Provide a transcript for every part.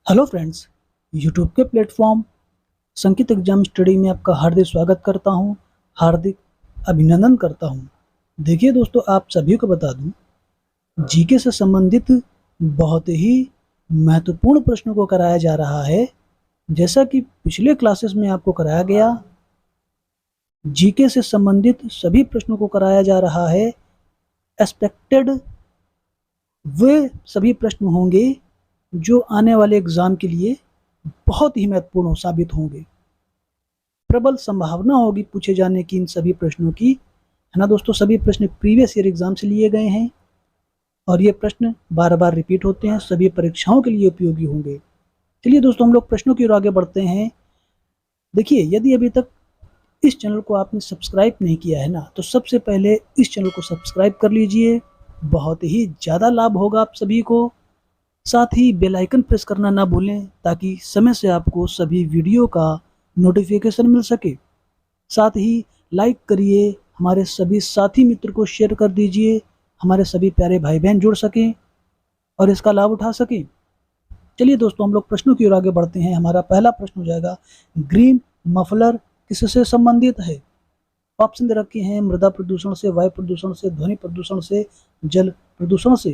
Hello friends, YouTube के platform संकेत exam study में आपका हार्दिक स्वागत करता हूं, हार्दिक अभिनंदन करता हूं। देखिए दोस्तों, आप सभी को बता दूं, जीके से संबंधित बहुत ही महत्वपूर्ण प्रश्नों को कराया जा रहा है। जैसा कि पिछले क्लासेस में आपको कराया गया, जीके से संबंधित सभी प्रश्नों को कराया जा रहा है। एक्सपेक्टेड वे सभी प्रश्न होंगे जो आने वाले एग्जाम के लिए बहुत ही महत्वपूर्ण साबित होंगे। प्रबल संभावना होगी पूछे जाने की इन सभी प्रश्नों की, है ना दोस्तों। सभी प्रश्न प्रीवियस ईयर एग्जाम से लिए गए हैं और ये प्रश्न बार बार रिपीट होते हैं, सभी परीक्षाओं के लिए उपयोगी होंगे। चलिए दोस्तों, हम लोग प्रश्नों की ओर आगे बढ़ते हैं। देखिए, यदि अभी तक इस चैनल को आपने सब्सक्राइब नहीं किया है ना, तो सबसे पहले इस चैनल को सब्सक्राइब कर लीजिए, बहुत ही ज़्यादा लाभ होगा आप सभी को। साथ ही बेल आइकन प्रेस करना ना भूलें ताकि समय से आपको सभी वीडियो का नोटिफिकेशन मिल सके। साथ ही लाइक करिए, हमारे सभी साथी मित्र को शेयर कर दीजिए, हमारे सभी प्यारे भाई बहन जुड़ सकें और इसका लाभ उठा सकें। चलिए दोस्तों, हम लोग प्रश्नों की ओर आगे बढ़ते हैं। हमारा पहला प्रश्न हो जाएगा, ग्रीन मफलर किससे संबंधित है? ऑप्शन दे रखे हैं, मृदा प्रदूषण से, वायु प्रदूषण से, ध्वनि प्रदूषण से, जल प्रदूषण से।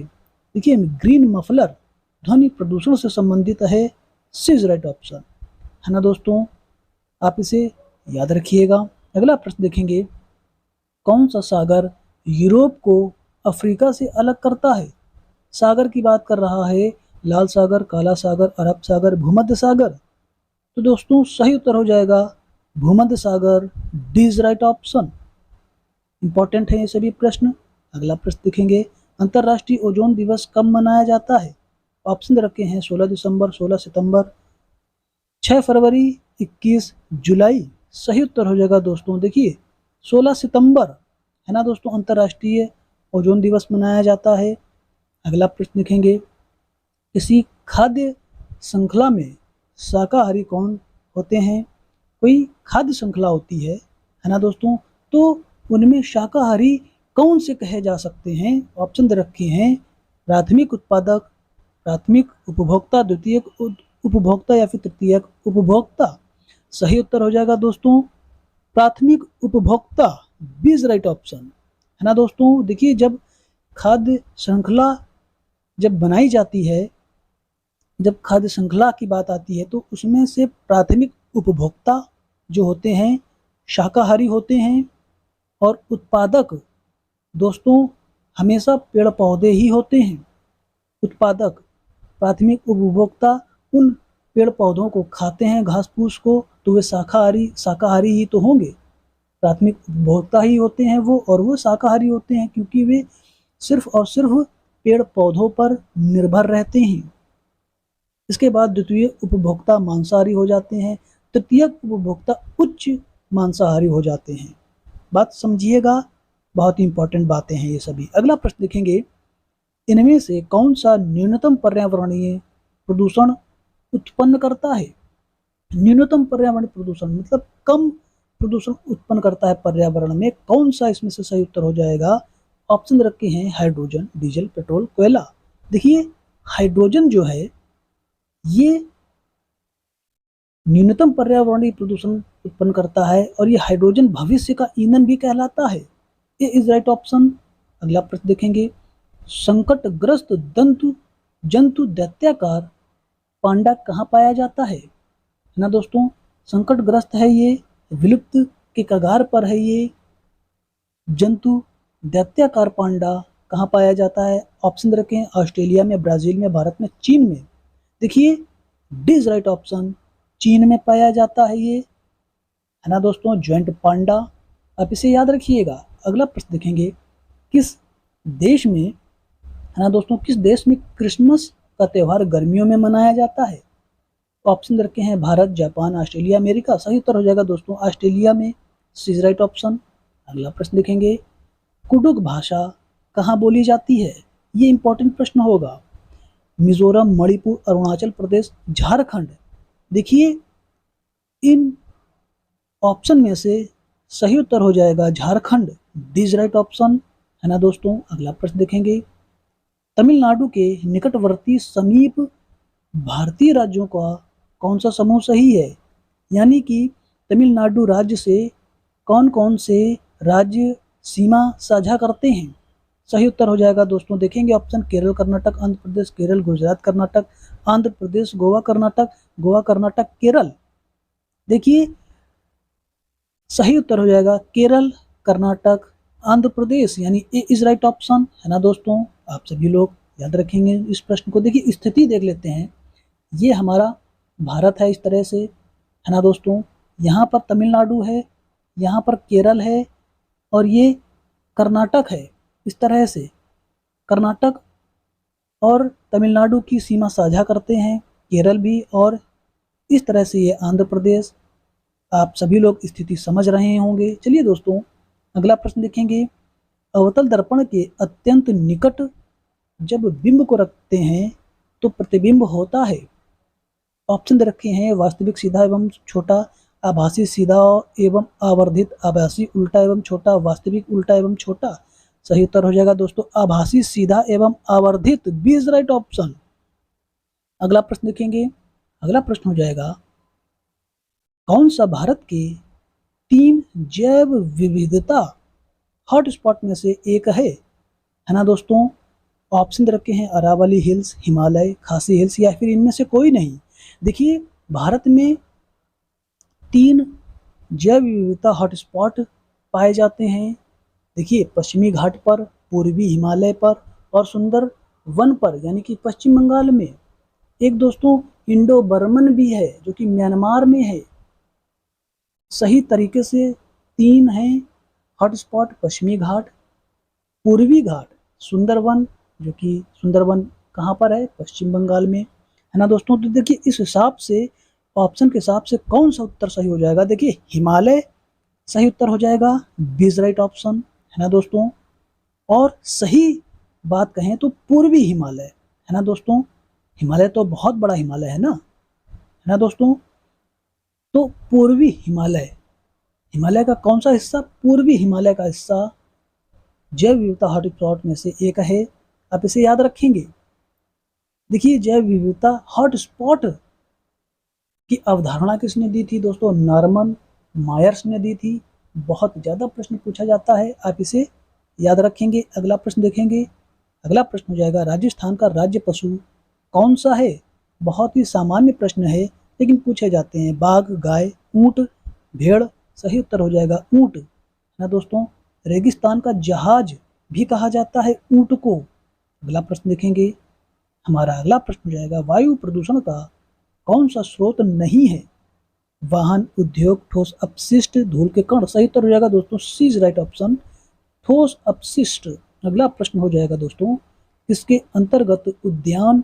देखिए, ग्रीन मफलर ध्वनि प्रदूषण से संबंधित है। सी इज राइट ऑप्शन, है ना दोस्तों। आप इसे याद रखिएगा। अगला प्रश्न देखेंगे, कौन सा सागर यूरोप को अफ्रीका से अलग करता है? सागर की बात कर रहा है, लाल सागर, काला सागर, अरब सागर, भूमध्य सागर। तो दोस्तों सही उत्तर हो जाएगा भूमध्य सागर। D is right option. Important है ये सभी प्रश्न। अगला प्रश्न देखेंगे, अंतर्राष्ट्रीय ओजोन दिवस कब मनाया जाता है? ऑप्शन दे रखे हैं, 16 दिसंबर, 16 सितंबर, 6 फरवरी, 21 जुलाई। सही उत्तर हो जाएगा दोस्तों, देखिए 16 सितंबर, है ना दोस्तों, अंतर्राष्ट्रीय ओजोन दिवस मनाया जाता है। अगला प्रश्न देखेंगे, किसी खाद्य श्रृंखला में शाकाहारी कौन होते हैं? कोई खाद्य श्रृंखला होती है ना दोस्तों, तो उनमें शाकाहारी कौन से कहे जा सकते हैं? ऑप्शन दे रखे हैं, प्राथमिक उत्पादक, प्राथमिक उपभोक्ता, द्वितीयक उपभोक्ता या फिर तृतीयक उपभोक्ता। सही उत्तर हो जाएगा दोस्तों प्राथमिक उपभोक्ता। बी इज राइट ऑप्शन, है ना दोस्तों। देखिए, जब खाद्य श्रृंखला जब बनाई जाती है, जब खाद्य श्रृंखला की बात आती है, तो उसमें से प्राथमिक उपभोक्ता जो होते हैं शाकाहारी होते हैं, और उत्पादक दोस्तों हमेशा पेड़ पौधे ही होते हैं। उत्पादक प्राथमिक उपभोक्ता उन पेड़ पौधों को खाते हैं, घास फूस को, तो वे शाकाहारी ही तो होंगे। प्राथमिक उपभोक्ता ही होते हैं वो, और वो शाकाहारी होते हैं क्योंकि वे सिर्फ और सिर्फ पेड़ पौधों पर निर्भर रहते हैं। इसके बाद द्वितीय उपभोक्ता मांसाहारी हो जाते हैं, तृतीय उपभोक्ता उच्च मांसाहारी हो जाते हैं। बात समझिएगा, बहुत ही इंपॉर्टेंट बातें हैं ये सभी। अगला प्रश्न देखेंगे, इनमें से कौन सा न्यूनतम पर्यावरणीय प्रदूषण उत्पन्न करता है? न्यूनतम पर्यावरणीय प्रदूषण मतलब कम प्रदूषण उत्पन्न करता है पर्यावरण में, कौन सा इसमें से सही उत्तर हो जाएगा? ऑप्शन रखे हैं, हाइड्रोजन, डीजल, पेट्रोल, कोयला। देखिए, हाइड्रोजन जो है ये न्यूनतम पर्यावरणीय प्रदूषण उत्पन्न करता है, और ये हाइड्रोजन भविष्य का ईंधन भी कहलाता है। ये इज राइट ऑप्शन। अगला प्रश्न देखेंगे, संकटग्रस्त जंतु दैत्याकार पांडा कहाँ पाया जाता है? ना दोस्तों, संकटग्रस्त है ये, विलुप्त के कगार पर है ये जंतु दैत्याकार पांडा। कहाँ पाया जाता है? ऑप्शन रखें, ऑस्ट्रेलिया में, ब्राजील में, भारत में, चीन में। देखिए, डी इज राइट ऑप्शन, चीन में पाया जाता है ये, है ना दोस्तों, ज्वाइंट पांडा। आप इसे याद रखिएगा। अगला प्रश्न देखेंगे, किस देश में, है ना दोस्तों, किस देश में क्रिसमस का त्यौहार गर्मियों में मनाया जाता है? ऑप्शन रखे हैं, भारत, जापान, ऑस्ट्रेलिया, अमेरिका। सही उत्तर हो जाएगा दोस्तों ऑस्ट्रेलिया में। सी इज राइट ऑप्शन। अगला प्रश्न देखेंगे, कुडुक भाषा कहाँ बोली जाती है? ये इंपॉर्टेंट प्रश्न होगा। मिजोरम, मणिपुर, अरुणाचल प्रदेश, झारखंड। देखिए, इन ऑप्शन में से सही उत्तर हो जाएगा Jharkhand. D is right option, है ना दोस्तों। अगला प्रश्न देखेंगे, तमिलनाडु के निकटवर्ती समीप भारतीय राज्यों का कौन सा समूह सही है, यानी कि तमिलनाडु राज्य से कौन कौन से राज्य सीमा साझा करते हैं। सही उत्तर हो जाएगा दोस्तों, देखेंगे ऑप्शन केरल कर्नाटक आंध्र प्रदेश, केरल गुजरात कर्नाटक आंध्र प्रदेश, गोवा कर्नाटक, गोवा कर्नाटक केरल। देखिए सही उत्तर हो जाएगा केरल कर्नाटक आंध्र प्रदेश, यानी ए इज राइट ऑप्शन, है ना दोस्तों। आप सभी लोग याद रखेंगे इस प्रश्न को। देखिए स्थिति देख लेते हैं, ये हमारा भारत है इस तरह से, है ना दोस्तों। यहाँ पर तमिलनाडु है, यहाँ पर केरल है और ये कर्नाटक है। इस तरह से कर्नाटक और तमिलनाडु की सीमा साझा करते हैं, केरल भी, और इस तरह से ये आंध्र प्रदेश। आप सभी लोग स्थिति समझ रहे होंगे। चलिए दोस्तों अगला प्रश्न देखेंगे। अवतल दर्पण के अत्यंत निकट जब बिंब को रखते हैं तो प्रतिबिंब होता है। ऑप्शन दे रखे हैं वास्तविक सीधा एवं छोटा, आभासी सीधा एवं आवर्धित, आभासी उल्टा एवं छोटा, वास्तविक उल्टा एवं छोटा। सही उत्तर हो जाएगा दोस्तों आभासी सीधा एवं आवर्धित, बी इज राइट ऑप्शन। अगला प्रश्न देखेंगे। अगला प्रश्न हो जाएगा कौन सा भारत के 3 जैव विविधता हॉटस्पॉट में से एक है ना दोस्तों। ऑप्शन दे रखे हैं अरावली हिल्स, हिमालय, खासी हिल्स या फिर इनमें से कोई नहीं। देखिए भारत में 3 जैव विविधता हॉटस्पॉट पाए जाते हैं। देखिए पश्चिमी घाट पर, पूर्वी हिमालय पर और सुंदर वन पर, यानी कि पश्चिम बंगाल में। एक दोस्तों इंडो बर्मन भी है जो कि म्यांमार में है। सही तरीके से 3 हैं हॉटस्पॉट, पश्चिमी घाट, पूर्वी घाट, सुंदरवन, जो कि सुंदरवन कहाँ पर है, पश्चिम बंगाल में, है ना दोस्तों। तो देखिए इस हिसाब से ऑप्शन के हिसाब से कौन सा उत्तर सही हो जाएगा। देखिए हिमालय सही उत्तर हो जाएगा, बी इज राइट ऑप्शन, है ना दोस्तों। और सही बात कहें तो पूर्वी हिमालय, है ना दोस्तों। हिमालय तो बहुत बड़ा हिमालय है ना दोस्तों। तो पूर्वी हिमालय, हिमालय का कौन सा हिस्सा, पूर्वी हिमालय का हिस्सा जैव विविधता हॉटस्पॉट में से एक है। आप इसे याद रखेंगे। देखिए जैव विविधता हॉटस्पॉट की अवधारणा किसने दी थी दोस्तों, नॉर्मन मायर्स ने दी थी। बहुत ज़्यादा प्रश्न पूछा जाता है, आप इसे याद रखेंगे। अगला प्रश्न देखेंगे। अगला प्रश्न हो जाएगा राजस्थान का राज्य पशु कौन सा है। बहुत ही सामान्य प्रश्न है लेकिन पूछे जाते हैं। बाघ, गाय, ऊंट, भेड़। सही उत्तर हो जाएगा ऊंट, है ना दोस्तों। रेगिस्तान का जहाज भी कहा जाता है ऊंट को। अगला प्रश्न देखेंगे। हमारा अगला प्रश्न हो जाएगा वायु प्रदूषण का कौन सा स्रोत नहीं है। वाहन, उद्योग, ठोस अपशिष्ट, धूल के कण। सही उत्तर हो जाएगा दोस्तों सी इज राइट ऑप्शन, ठोस अपशिष्ट। अगला प्रश्न हो जाएगा दोस्तों इसके अंतर्गत उद्यान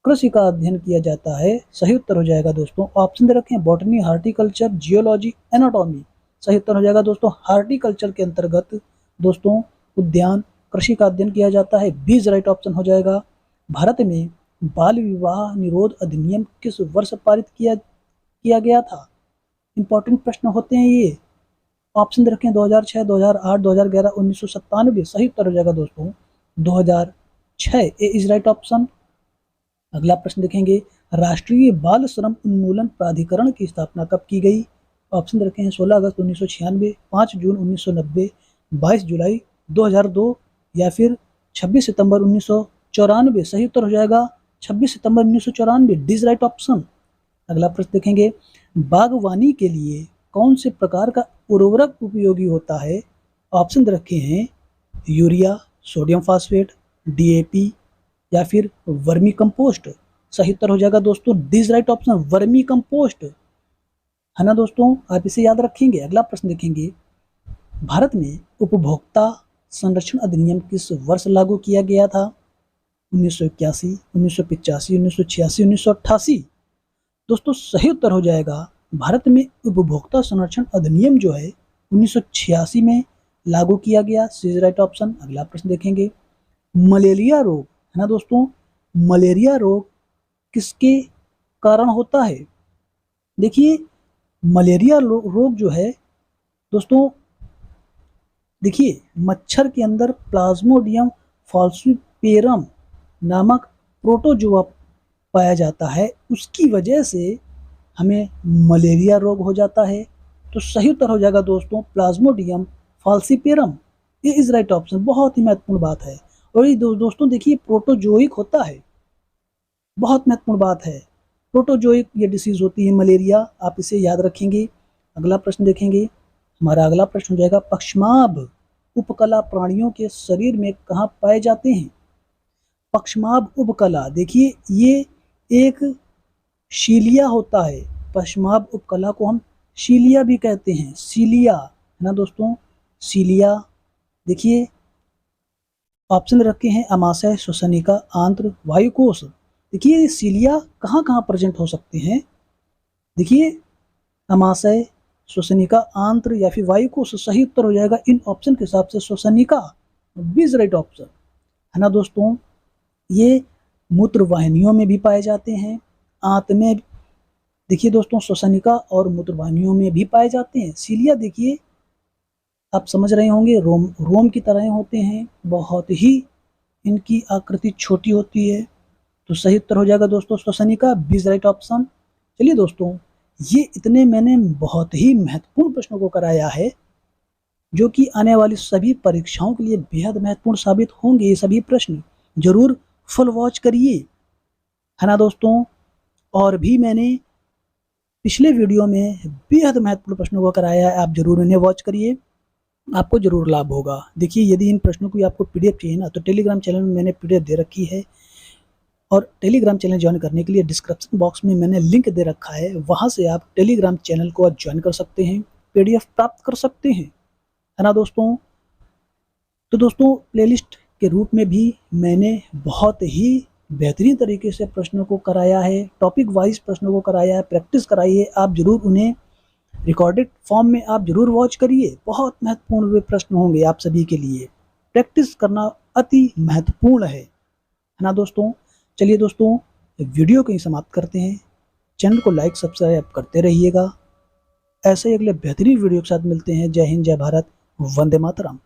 कृषि का अध्ययन किया जाता है। सही उत्तर हो जाएगा दोस्तों, ऑप्शन दे रखे हैं बॉटनी, हार्टिकल्चर, जियोलॉजी, एनाटॉमी। सही उत्तर हो जाएगा दोस्तों हार्टिकल्चर के अंतर्गत दोस्तों उद्यान कृषि का अध्ययन किया जाता है, बी इज राइट ऑप्शन हो जाएगा। भारत में बाल विवाह निरोध अधिनियम किस वर्ष पारित किया गया था। इंपॉर्टेंट प्रश्न होते हैं ये। ऑप्शन रखें 2006, 2008, 2011, 1997। सही उत्तर हो जाएगा दोस्तों 2006, ए इज राइट ऑप्शन। अगला प्रश्न देखेंगे राष्ट्रीय बाल श्रम उन्मूलन प्राधिकरण की स्थापना कब की गई। ऑप्शन रखे हैं 16 अगस्त 1996, 5 जून 1990, 22 जुलाई 2002 या फिर 26 सितंबर 1994। सही उत्तर हो जाएगा 26 सितंबर 1994, डी इज राइट ऑप्शन। अगला प्रश्न देखेंगे बागवानी के लिए कौन से प्रकार का उर्वरक उपयोगी होता है। ऑप्शन रखे हैं यूरिया, सोडियम फास्फेट, डीएपी या फिर वर्मी कंपोस्ट। सही उत्तर हो जाएगा दोस्तों D is right option, vermi compost, है ना दोस्तों। आप इसे याद रखेंगे। अगला प्रश्न देखेंगे भारत में उपभोक्ता संरक्षण अधिनियम किस वर्ष लागू किया गया था। 1981, 1985, 1986, 1988। दोस्तों सही उत्तर हो जाएगा भारत में उपभोक्ता संरक्षण अधिनियम जो है 1986 में लागू किया गया, सी इज राइट ऑप्शन। अगला प्रश्न देखेंगे मलेरिया रोग, है ना दोस्तों। मलेरिया रोग किसके कारण होता है। देखिए मलेरिया रोग जो है दोस्तों, देखिए मच्छर के अंदर प्लाज्मोडियम फाल्सिपेरम नामक प्रोटोजोआ पाया जाता है, उसकी वजह से हमें मलेरिया रोग हो जाता है। तो सही उत्तर हो जाएगा दोस्तों प्लाज्मोडियम फाल्सिपेरम। ये इज राइट ऑप्शन। बहुत ही महत्वपूर्ण बात है। और ये दोस्तों देखिए प्रोटोजोइक होता है, बहुत महत्वपूर्ण बात है। प्रोटोजोइक ये डिसीज होती है मलेरिया, आप इसे याद रखेंगे। अगला प्रश्न देखेंगे। हमारा अगला प्रश्न हो जाएगा पक्षमाभ उपकला प्राणियों के शरीर में कहाँ पाए जाते हैं? पक्षमाभ उपकला देखिए ये एक शीलिया होता है। पक्षमाभ उपकला को हम शीलिया भी कहते हैं, सीलिया है ना दोस्तों, सीलिया। देखिए ऑप्शन रखे हैं अमाशय, श्वसनिका, आंत्र, वायुकोश। देखिए सीलिया कहाँ कहाँ प्रेजेंट हो सकते हैं? देखिए अमाशय, श्वसनिका, आंत्र या फिर वायुकोश। सही उत्तर हो जाएगा इन ऑप्शन के हिसाब से श्वसनिका, बी इज राइट ऑप्शन है ना दोस्तों। ये मूत्र वाहिनियों में भी पाए जाते हैं, आंत में। देखिए दोस्तों श्वसनिका और मूत्र वाहिनियों में भी पाए जाते हैं। सीलिया देखिए आप समझ रहे होंगे रोम की तरह होते हैं, बहुत ही इनकी आकृति छोटी होती है। तो सही उत्तर हो जाएगा दोस्तों श्वसनिका, बी इज राइट ऑप्शन। चलिए दोस्तों ये इतने मैंने बहुत ही महत्वपूर्ण प्रश्नों को कराया है जो कि आने वाली सभी परीक्षाओं के लिए बेहद महत्वपूर्ण साबित होंगे। ये सभी प्रश्न जरूर फुल वॉच करिए है ना दोस्तों। और भी मैंने पिछले वीडियो में बेहद महत्वपूर्ण प्रश्नों को कराया है, आप जरूर इन्हें वॉच करिए, आपको जरूर लाभ होगा। देखिए यदि इन प्रश्नों की आपको पीडीएफ चाहिए ना तो टेलीग्राम चैनल में मैंने पीडीएफ दे रखी है, और टेलीग्राम चैनल ज्वाइन करने के लिए डिस्क्रिप्शन बॉक्स में मैंने लिंक दे रखा है, वहां से आप टेलीग्राम चैनल को ज्वाइन कर सकते हैं, पीडीएफ प्राप्त कर सकते हैं है ना दोस्तों। तो दोस्तों प्लेलिस्ट के रूप में भी मैंने बहुत ही बेहतरीन तरीके से प्रश्नों को कराया है, टॉपिक वाइज प्रश्नों को कराया है, प्रैक्टिस कराई है। आप जरूर उन्हें रिकॉर्डेड फॉर्म में आप जरूर वॉच करिए, बहुत महत्वपूर्ण वे प्रश्न होंगे आप सभी के लिए। प्रैक्टिस करना अति महत्वपूर्ण है ना दोस्तों। चलिए दोस्तों वीडियो को ही समाप्त करते हैं। चैनल को लाइक सब्सक्राइब करते रहिएगा। ऐसे ही अगले बेहतरीन वीडियो के साथ मिलते हैं। जय हिंद, जय भारत, वंदे मातरम।